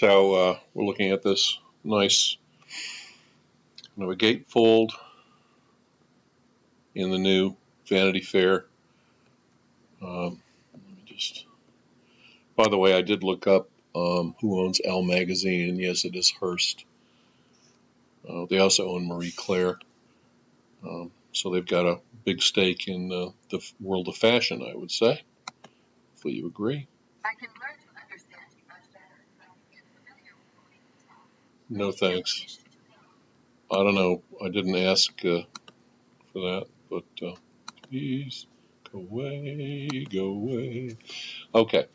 So we're looking at this nice kind of a gatefold in the new Vanity Fair. Let me just. By the way, I did look up who owns Elle magazine, and yes, it is Hearst. They also own Marie Claire, so they've got a big stake in the world of fashion, I would say. Hopefully, you agree. I can learn to understand you much better if I can get familiar with the way you talk. No thanks. I don't know. I didn't ask for that, but please go away, go away. Okay.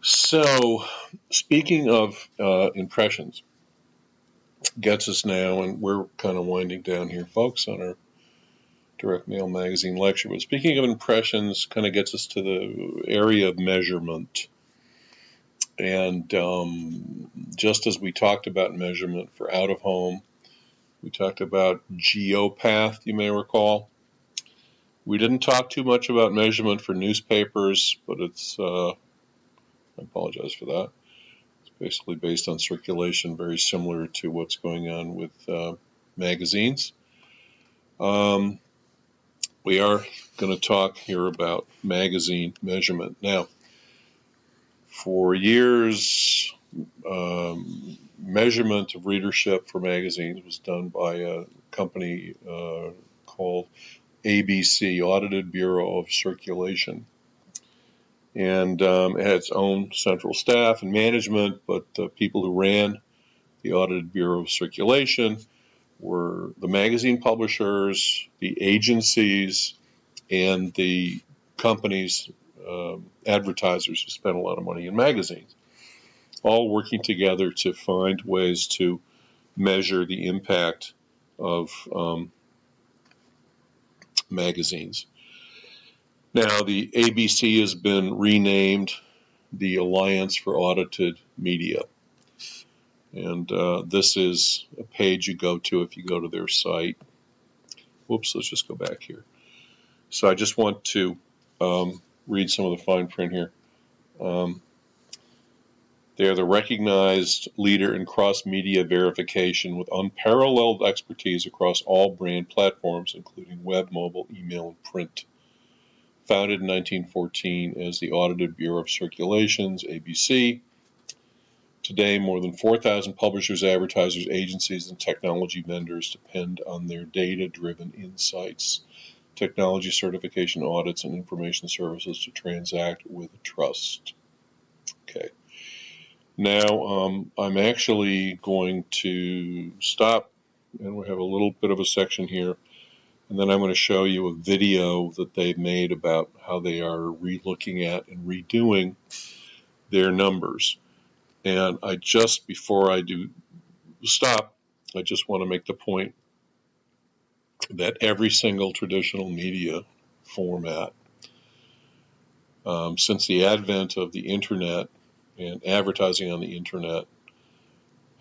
So, speaking of impressions, gets us now, and we're kind of winding down here, folks, on our Direct Mail Magazine lecture. But speaking of impressions, kind of gets us to the area of measurement. And just as we talked about measurement for out of home, we talked about Geopath, you may recall. We didn't talk too much about measurement for newspapers, but it's, I apologize for that. It's basically based on circulation, very similar to what's going on with magazines. We are going to talk here about magazine measurement. Now, for years, measurement of readership for magazines was done by a company called ABC, Audited Bureau of Circulation. And it had its own central staff and management, but the people who ran the Audited Bureau of Circulation were the magazine publishers, the agencies, and the companies, advertisers who spent a lot of money in magazines, all working together to find ways to measure the impact of magazines. Now, the ABC has been renamed the Alliance for Audited Media. And this is a page you go to if you go to their site. Whoops, let's just go back here. So I just want to read some of the fine print here. They are the recognized leader in cross-media verification with unparalleled expertise across all brand platforms, including web, mobile, email, and print. Founded in 1914 as the Audited Bureau of Circulations, ABC. Today, more than 4,000 publishers, advertisers, agencies, and technology vendors depend on their data-driven insights, technology certification audits, and information services to transact with trust. Okay. Now, I'm actually going to stop, and we have a little bit of a section here, and then I'm going to show you a video that they've made about how they are re-looking at and redoing their numbers. And before I do stop, I just want to make the point that every single traditional media format, since the advent of the internet and advertising on the internet,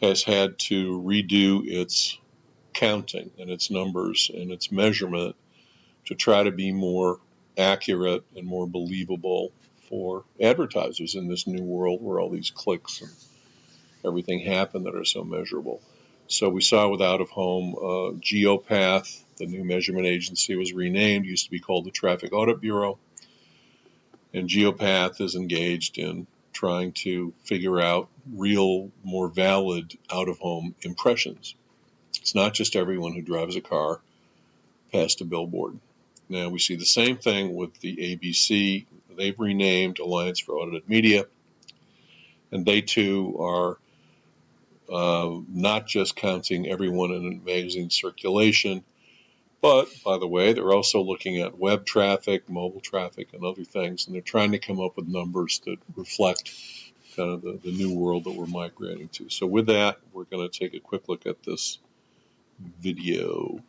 has had to redo its counting and its numbers and its measurement to try to be more accurate and more believable for advertisers in this new world where all these clicks and everything happen that are so measurable. So we saw with out of home, Geopath, the new measurement agency, was renamed, used to be called the Traffic Audit Bureau. And Geopath is engaged in trying to figure out real, more valid out-of-home impressions. It's not just everyone who drives a car past a billboard. Now we see the same thing with the ABC. They've renamed Alliance for Audited Media, and they too are not just counting everyone in a magazine circulation, but, by the way, they're also looking at web traffic, mobile traffic, and other things, and they're trying to come up with numbers that reflect kind of the new world that we're migrating to. So with that, we're going to take a quick look at this video.